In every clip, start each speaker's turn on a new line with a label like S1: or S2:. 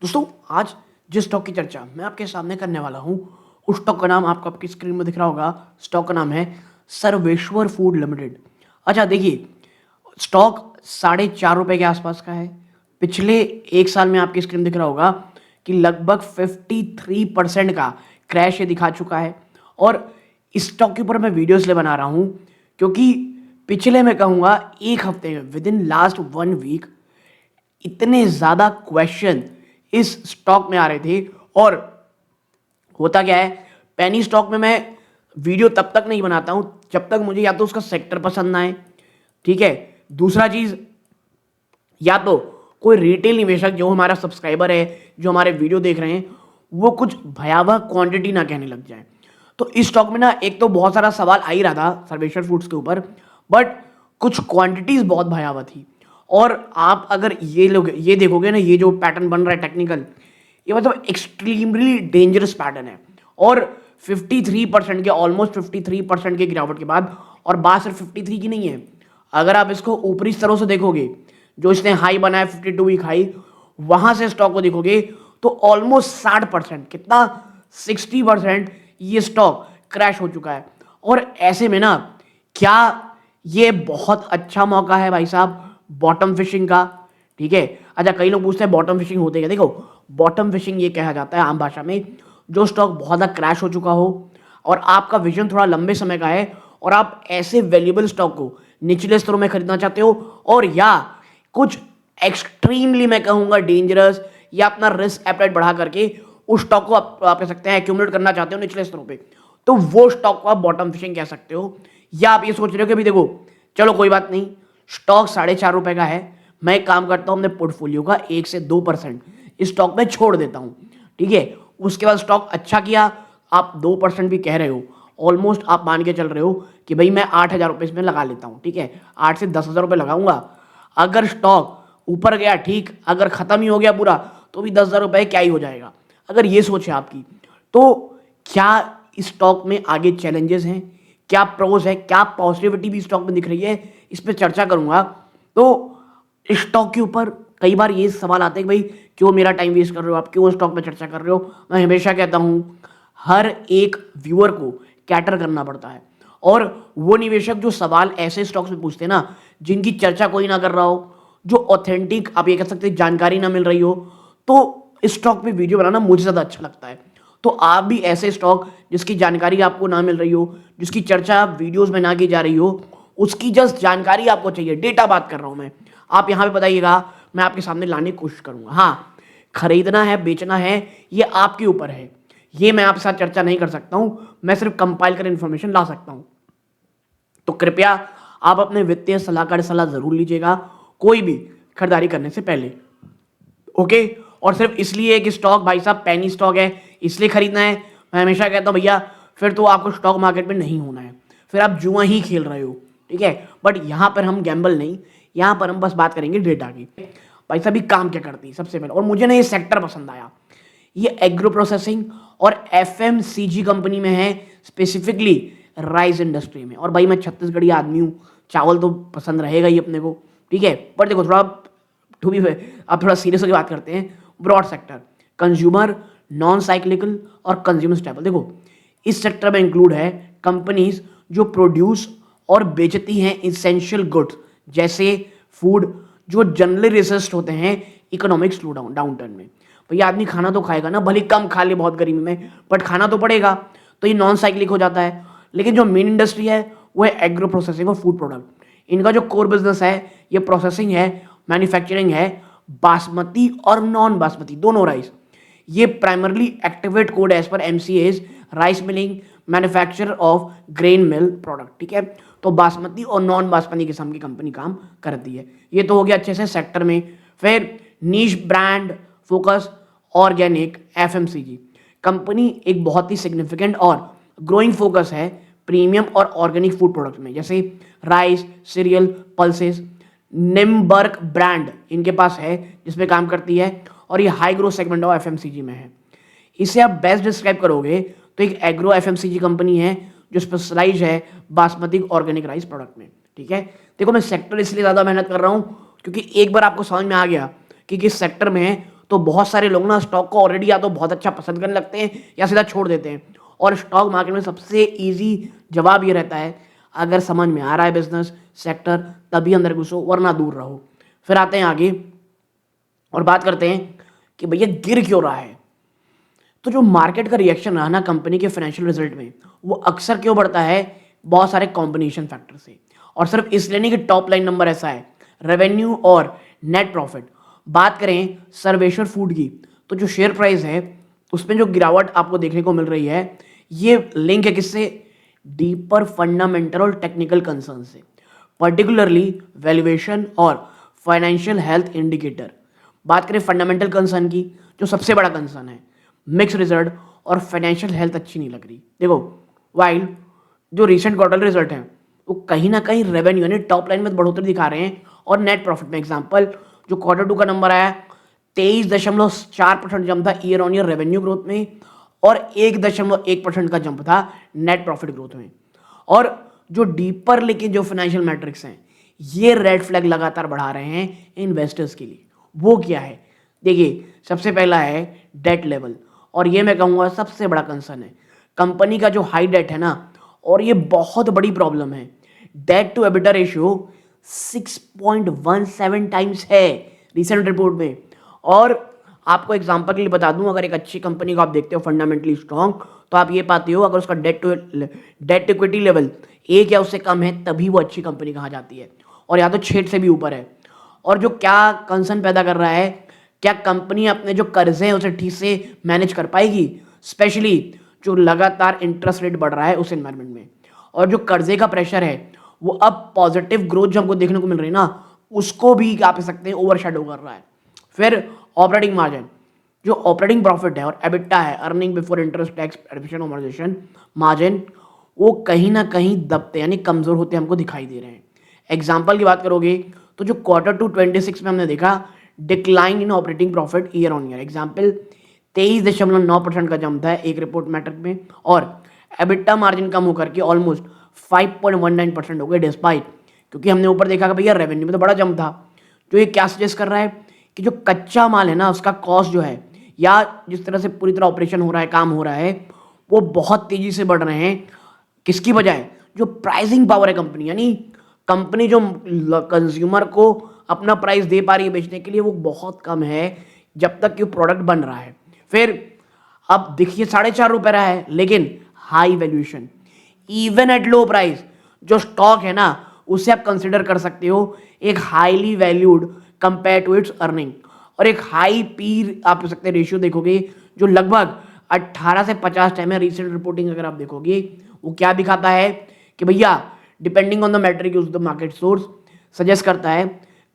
S1: दोस्तों आज जिस स्टॉक की चर्चा मैं आपके सामने करने वाला हूं उस स्टॉक का नाम आपको आपकी स्क्रीन में दिख रहा होगा। स्टॉक का नाम है सर्वेश्वर फूड लिमिटेड। अच्छा देखिए, स्टॉक ₹4.5 के आसपास का है। पिछले एक साल में आपकी स्क्रीन दिख रहा होगा कि लगभग 53% का क्रैश ये दिखा चुका है। और इस स्टॉक के ऊपर मैं वीडियो इसलिए बना रहा हूं क्योंकि पिछले मैं कहूँगा एक हफ्ते में विद इन लास्ट 1 वीक इतने ज़्यादा क्वेश्चन इस स्टॉक में आ रहे थे। और होता क्या है, पेनी स्टॉक में मैं वीडियो तब तक नहीं बनाता हूं जब तक मुझे या तो उसका सेक्टर पसंद ना आए, ठीक है। दूसरा चीज, या तो कोई रिटेल निवेशक जो हमारा सब्सक्राइबर है, जो हमारे वीडियो देख रहे हैं, वो कुछ भयावह क्वांटिटी ना कहने लग जाए। तो इस स्टॉक में ना एक तो बहुत सारा सवाल आ ही रहा था सर्वेश्वर फूड्स के ऊपर, बट कुछ क्वांटिटीज बहुत भयावह थी। और आप अगर ये देखोगे ना, ये जो पैटर्न बन रहा है टेक्निकल, ये मतलब एक्सट्रीमली डेंजरस पैटर्न है। और 53% के ऑलमोस्ट 53% के गिरावट के बाद, और बात सिर्फ 53 की नहीं है, अगर आप इसको ऊपरी स्तरों से देखोगे, जो इसने हाई बनाया 52 वीक हाई, वहां से स्टॉक को देखोगे तो ऑलमोस्ट 60%, कितना 60% ये स्टॉक क्रैश हो चुका है। और ऐसे में ना, क्या ये बहुत अच्छा मौका है भाई साहब बॉटम फिशिंग का? ठीक है। अच्छा, कई लोग पूछते हैं बॉटम फिशिंग होते क्या। देखो, बॉटम फिशिंग ये कहा जाता है आम भाषा में, जो स्टॉक बहुत ज़्यादा क्रैश हो चुका हो और आपका विजन थोड़ा लंबे समय का है और आप ऐसे वैल्यूएबल स्टॉक को निचले स्तरों में खरीदना चाहते हो, और या कुछ एक्सट्रीमली मैं कहूँगा डेंजरस या अपना रिस्क एपेटाइट बढ़ा करके उस स्टॉक को आप कह सकते हैं एक्यूमुलेट करना चाहते हो निचले स्तरों पे, तो वो स्टॉक को आप बॉटम फिशिंग कह सकते हो। या आप ये सोच रहे हो कि अभी देखो, चलो कोई बात नहीं, स्टॉक ₹4.5 का है, मैं एक काम करता हूँ अपने पोर्टफोलियो का 1 से 2% इस स्टॉक में छोड़ देता हूँ, ठीक है। उसके बाद स्टॉक अच्छा किया, आप 2% भी कह रहे हो, ऑलमोस्ट आप मान के चल रहे हो कि भाई मैं ₹8,000 इसमें लगा लेता हूँ, ठीक है, 8 से 10,000 रुपये लगाऊंगा। अगर स्टॉक ऊपर गया ठीक, अगर खत्म ही हो गया पूरा तो भी 10,000 रुपये क्या ही हो जाएगा। अगर ये सोच है आपकी, तो क्या इस स्टॉक में आगे चैलेंजेस हैं, क्या प्रोज है, क्या पॉजिटिविटी भी स्टॉक में दिख रही है, इस पर चर्चा करूंगा। तो इस स्टॉक के ऊपर कई बार ये सवाल आते हैं कि भाई क्यों मेरा टाइम वेस्ट कर रहे हो आप, क्यों स्टॉक में चर्चा कर रहे हो। मैं हमेशा कहता हूँ हर एक व्यूअर को कैटर करना पड़ता है, और वो निवेशक जो सवाल ऐसे स्टॉक्स में पूछते हैं ना, जिनकी चर्चा कोई ना कर रहा हो, जो ऑथेंटिक आप ये कह सकते हैं जानकारी ना मिल रही हो, तो इस स्टॉक पे वीडियो बनाना मुझे ज़्यादा अच्छा लगता है। तो आप भी ऐसे स्टॉक जिसकी जानकारी आपको ना मिल रही हो, जिसकी चर्चा वीडियोस में ना की जा रही हो, उसकी जस्ट जानकारी आपको चाहिए, डेटा बात कर रहा हूं मैं, आप यहां पे बताइएगा, मैं आपके सामने लाने की कोशिश करूंगा। हाँ, खरीदना है बेचना है ये आपके ऊपर है, ये मैं आपके साथ चर्चा नहीं कर सकता हूं, मैं सिर्फ कंपाइल कर इन्फॉर्मेशन ला सकता हूं। तो कृपया आप अपने वित्तीय सलाहकार से सलाह जरूर लीजिएगा कोई भी खरीदारी करने से पहले, ओके। और सिर्फ इसलिए कि स्टॉक भाई साहब पेनी स्टॉक है इसलिए खरीदना है, मैं हमेशा कहता हूं भैया फिर तो आपको स्टॉक मार्केट में नहीं होना है, फिर आप जुआ ही खेल रहे हो, ठीक है। बट यहां पर हम गैम्बल नहीं, यहां पर हम बस बात करेंगे डेटा की। भाई साहब ये काम क्या करती है सबसे पहले, और मुझे ना ये सेक्टर पसंद आया, ये एग्रो प्रोसेसिंग और एफएमसीजी कंपनी में है, स्पेसिफिकली राइस इंडस्ट्री में। और भाई मैं छत्तीसगढ़ी आदमी हूँ, चावल तो पसंद रहेगा ही अपने को, ठीक है। बट देखो थोड़ा टू बी आप थोड़ा सीरियस होकर बात करते हैं। Broad sector, consumer, non cyclical और कंज्यूमर स्टेबल। देखो इस सेक्टर में इंक्लूड है कंपनीज जो प्रोड्यूस और बेचती हैं इसेंशियल गुड्स, जैसे फूड, जो जनरली रेसिस्ट होते हैं इकोनॉमिक स्लो डाउन टर्न में। भैया आदमी खाना तो खाएगा ना, भले कम खा ले बहुत गर्मी में, बट खाना तो पड़ेगा, तो ये नॉन साइक्लिक हो जाता है। लेकिन जो मेन इंडस्ट्री है वो है एग्रो प्रोसेसिंग और फूड प्रोडक्ट। इनका जो कोर बिजनेस है ये प्रोसेसिंग है, मैन्युफैक्चरिंग है, बासमती और नॉन बासमती दोनों राइस। ये primarily activate code as per एमसीएज, rice milling, manufacture of grain mill product, ठीक है। तो बासमती और नॉन बासमती किस्म की कंपनी काम करती है। ये तो हो गया अच्छे से सेक्टर में। फिर niche brand focus organic FMCG company एक बहुत ही सिग्निफिकेंट और ग्रोइंग फोकस है प्रीमियम और ऑर्गेनिक फूड प्रोडक्ट में, जैसे राइस, सीरियल, पल्सेस। निम्बर्ग ब्रांड इनके पास है जिसमें काम करती है, और ये high growth segment of FMCG में है। इसे आप बेस्ट डिस्क्राइब करोगे तो एक एग्रो एफएमसीजी कंपनी है जो स्पेशलाइज है बासमती ऑर्गेनिक राइस प्रोडक्ट में, ठीक है। देखो मैं सेक्टर इसलिए ज़्यादा मेहनत कर रहा हूँ क्योंकि एक बार आपको समझ में आ गया कि किस सेक्टर में है, तो बहुत सारे लोग ना स्टॉक को ऑलरेडी या तो बहुत अच्छा पसंद करने लगते हैं या सीधा छोड़ देते हैं। और स्टॉक मार्केट में सबसे ईजी जवाब ये रहता है, अगर समझ में आ रहा है बिजनेस सेक्टर तभी अंदर घुसो, वरना दूर रहो। फिर आते हैं आगे और बात करते हैं कि भैया गिर क्यों रहा है। तो जो मार्केट का रिएक्शन रहा ना कंपनी के फाइनेंशियल रिजल्ट में, वो अक्सर क्यों बढ़ता है, बहुत सारे कॉम्बिनेशन फैक्टर से। और सिर्फ इसलिए नहीं कि टॉप लाइन नंबर ऐसा है, रेवेन्यू और नेट प्रॉफिट। बात करें सर्वेश्वर फूड की, तो जो शेयर प्राइस है उसमें जो गिरावट आपको देखने को मिल रही है, ये लिंक है किससे, डीपर फंडामेंटल और टेक्निकल कंसर्न से, पर्टिकुलरली वैल्यूएशन और फाइनेंशियल हेल्थ इंडिकेटर। बात करें फंडामेंटल कंसर्न की, जो सबसे बड़ा कंसर्न है, मिक्स रिजल्ट और फाइनेंशियल हेल्थ अच्छी नहीं लग रही। देखो वाइल जो रिसेंट क्वार्टर रिजल्ट हैं वो कहीं ना कहीं रेवेन्यू यानी टॉप लाइन में बढ़ोतरी दिखा रहे हैं और नेट प्रॉफिट में, एग्जांपल जो Q2 का नंबर आया 23.4% जंप था year on year revenue growth में और 1.1% का जंप था नेट प्रॉफिट ग्रोथ में। और जो डीपर लेकिन जो फाइनेंशियल मैट्रिक्स हैं ये रेड फ्लैग लगातार बढ़ा रहे हैं इन्वेस्टर्स के लिए। वो क्या है, देखिए सबसे पहला है डेट लेवल, और ये मैं कहूँगा सबसे बड़ा कंसर्न है। कंपनी का जो हाई डेट है ना, और ये बहुत बड़ी प्रॉब्लम है, debt to EBITDA ratio 6.17 times है रिसेंट रिपोर्ट में। और आपको एग्जांपल के लिए बता दूं, अगर एक अच्छी कंपनी को आप देखते हो फंडामेंटली स्ट्रांग, तो आप ये पाते हो अगर उसका डेट इक्विटी लेवल 1 या उससे कम है तभी वो अच्छी कंपनी कहा जाती है, और या तो 6 से भी ऊपर है। और जो क्या कंसर्न पैदा कर रहा है, क्या कंपनी अपने जो कर्जे हैं उसे ठीक से मैनेज कर पाएगी, स्पेशली जो लगातार इंटरेस्ट रेट बढ़ रहा है उस एनवायरमेंट में। और जो कर्जे का प्रेशर है वो अब पॉजिटिव ग्रोथ जो हमको देखने को मिल रही है ना, उसको भी आप कह सकते हैं ओवरशैडो कर रहा है। फिर ऑपरेटिंग मार्जिन, जो ऑपरेटिंग प्रॉफिट है और एबिटा है, earning before interest tax addition amortisation margin, वो कहीं ना कहीं दबते यानी कमजोर होते हमको दिखाई दे रहे हैं। एग्जाम्पल की बात करोगे तो जो Q2 26 में हमने देखा decline in operating profit year on year, example 23.9% का जंप था एक रिपोर्ट मैट्रिक में, और एबिटा मार्जिन कम होकर के ऑलमोस्ट 5.19% हो गए डिस्पाइट, क्योंकि हमने ऊपर देखा कि भैया रेवेन्यू में तो बड़ा जंप था। जो ये क्या सजेस्ट कर रहा है कि जो कच्चा माल है ना उसका कॉस्ट जो है, या जिस तरह से पूरी तरह ऑपरेशन हो रहा है, काम हो रहा है, वो बहुत तेजी से बढ़ रहे हैं। किसकी बजाय जो प्राइसिंग पावर है कंपनी, यानी कंपनी जो कंज्यूमर को अपना प्राइस दे पा रही है बेचने के लिए, वो बहुत कम है जब तक कि प्रोडक्ट बन रहा है। फिर अब देखिए 4.5 रुपए रहा है लेकिन high valuation, even at low price जो स्टॉक है ना उसे आप कंसिडर कर सकते हो एक highly valued compare to its earning. और एक हाई पी आप कह सकते हैं रेशियो देखोगे जो लगभग 18 से 50 टाइम है। रिसेंट रिपोर्टिंग अगर आप देखोगे वो क्या दिखाता है कि भैया depending on the metric use the market source suggest करता है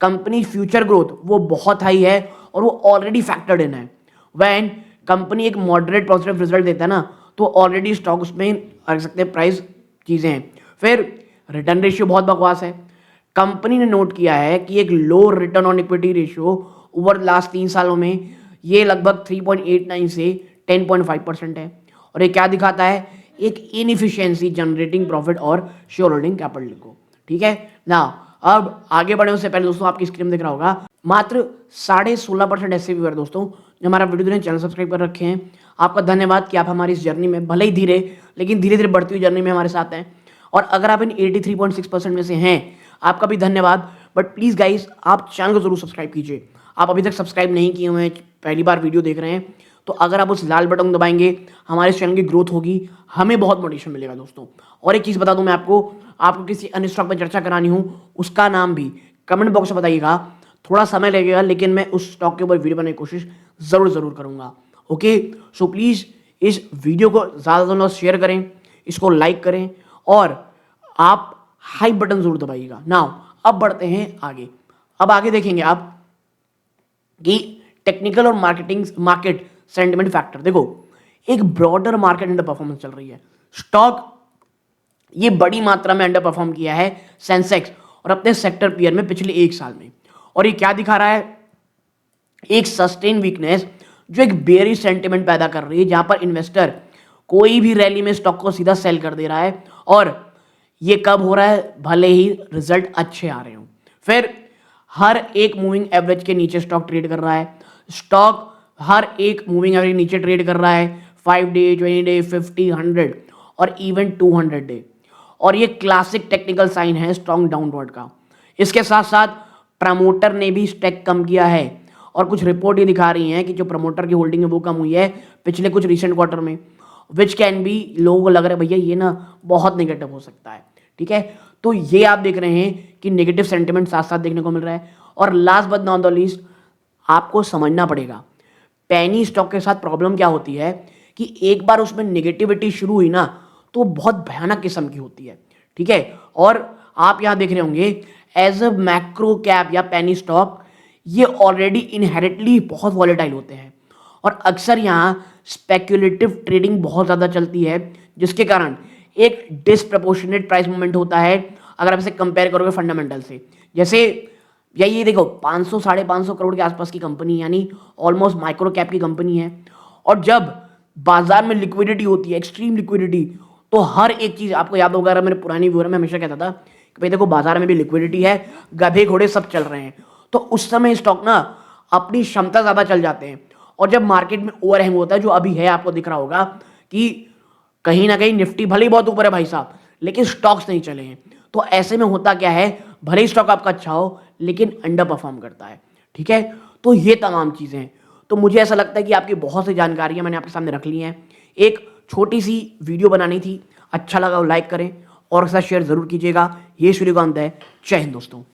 S1: कंपनी फ्यूचर ग्रोथ वो बहुत हाई है और वो ऑलरेडी फैक्टर्ड इन है। व्हेन कंपनी एक मॉडरेट पॉजिटिव रिजल्ट देता है ना तो ऑलरेडी स्टॉक उसमें रख सकते हैं प्राइस चीजें हैं। फिर रिटर्न रेशियो बहुत बकवास है। कंपनी ने नोट किया है कि एक low return on equity ratio over last 3 सालों में ये लगभग 3.89 से 10.5% है। और ये क्या दिखाता है, एक इनएफिशिएंसी जनरेटिंग प्रॉफिट और शेयर होल्डिंग कैपिटल को। ठीक है ना, अब आगे बढ़ने से पहले दोस्तों आपकी स्क्रीन में दिख रहा होगा मात्र 16.5% ऐसे व्यूअर दोस्तों जो हमारा वीडियो ने चैनल सब्सक्राइब कर रखे हैं। आपका धन्यवाद कि आप हमारी इस जर्नी में भले ही धीरे लेकिन धीरे धीरे बढ़ती हुई जर्नी में हमारे साथ हैं। और अगर आप इन 83.6% में से हैं आपका भी धन्यवाद। बट प्लीज़ गाइस आप चैनल को जरूर सब्सक्राइब कीजिए। आप अभी तक सब्सक्राइब नहीं किए हुए हैं, पहली बार वीडियो देख रहे हैं, तो अगर आप उस लाल बटन दबाएंगे हमारे चैनल की ग्रोथ होगी, हमें बहुत मोटिवेशन मिलेगा दोस्तों। और एक चीज़ बता दूं मैं आपको किसी अन्य स्टॉक पर चर्चा करानी हो उसका नाम भी कमेंट बॉक्स में बताइएगा। थोड़ा समय लगेगा लेकिन मैं उस स्टॉक के ऊपर वीडियो बनाने की कोशिश जरूर करूंगा। ओके, सो प्लीज़ इस वीडियो को ज़्यादा से ज़्यादा शेयर करें, इसको लाइक करें और आप हाई बटन जरूर दबाइएगा। नाउ अब बढ़ते हैं आगे। अब आगे देखेंगे आप कि टेक्निकल और मार्केट सेंटिमेंट फैक्टर। देखो एक ब्रॉडर मार्केट अंडर परफॉर्मेंस चल रही है, स्टॉक ये बड़ी मात्रा में अंडर परफॉर्म किया है सेंसेक्स और अपने सेक्टर पीयर में पिछले 1 साल में। और ये क्या दिखा रहा है, एक सस्टेन वीकनेस जो एक बेयरिश सेंटिमेंट पैदा कर रही है, जहां पर इन्वेस्टर कोई भी रैली में स्टॉक को सीधा सेल कर दे रहा है। और ये कब हो रहा है, भले ही रिजल्ट अच्छे आ रहे हो। फिर हर एक मूविंग एवरेज के नीचे स्टॉक ट्रेड कर रहा है। स्टॉक हर एक मूविंग एवरेज नीचे ट्रेड कर रहा है, 5 डे, 20 डे, 50, 100 और इवन 200 डे। और ये क्लासिक टेक्निकल साइन है स्ट्रॉन्ग डाउनवर्ड का। इसके साथ साथ प्रमोटर ने भी स्टेक कम किया है और कुछ रिपोर्ट ये दिखा रही हैं कि जो प्रमोटर की होल्डिंग है वो कम हुई है पिछले कुछ रिसेंट क्वार्टर में, विच कैन बी, लोगों को लग रहा है भैया ये ना बहुत नेगेटिव हो सकता है। ठीक है, तो ये आप देख रहे हैं कि नेगेटिव सेंटिमेंट साथ साथ देखने को मिल रहा है। और last but not the least, आपको समझना पड़ेगा पेनी स्टॉक के साथ प्रॉब्लम क्या होती है कि एक बार उसमें नेगेटिविटी शुरू हुई ना तो बहुत भयानक किस्म की होती है। ठीक है, और आप यहां देख रहे होंगे एज अ मैक्रो कैप या पेनी स्टॉक ये ऑलरेडी इनहेरिटली बहुत वॉलेटाइल होते हैं और अक्सर यहाँ स्पेक्युलेटिव ट्रेडिंग बहुत ज़्यादा चलती है, जिसके कारण एक डिसप्रपोर्शनेट प्राइस मूवमेंट होता है अगर आप इसे कंपेयर करोगे फंडामेंटल से। जैसे ये देखो 500 साढ़े 500 करोड़ के आसपास की कंपनी, यानी ऑलमोस्ट माइक्रो कैप की कंपनी है, और जब बाजार में लिक्विडिटी होती है, एक्सट्रीम लिक्विडिटी, तो हर एक चीज़ आपको याद होगा, अगर मेरे पुरानी व्यूअर में हमेशा कहता था कि भाई देखो बाजार में भी लिक्विडिटी है, गधे घोड़े सब चल रहे हैं, तो उस समय स्टॉक ना अपनी क्षमता ज़्यादा चल जाते हैं। और जब मार्केट में ओवरहैंग होता है, जो अभी है, आपको दिख रहा होगा कि कहीं ना कहीं निफ्टी भले ही बहुत ऊपर है भाई साहब, लेकिन स्टॉक्स नहीं चले हैं, तो ऐसे में होता क्या है, भले ही स्टॉक आपका अच्छा हो लेकिन अंडर परफॉर्म करता है। ठीक है, तो ये तमाम चीज़ें हैं। तो मुझे ऐसा लगता है कि आपकी बहुत सी जानकारियां मैंने आपके सामने रख ली हैं। एक छोटी सी वीडियो बनानी थी, अच्छा लगा वो लाइक करें और उसका शेयर जरूर कीजिएगा। ये सूर्यकांत है, जय हिंद दोस्तों।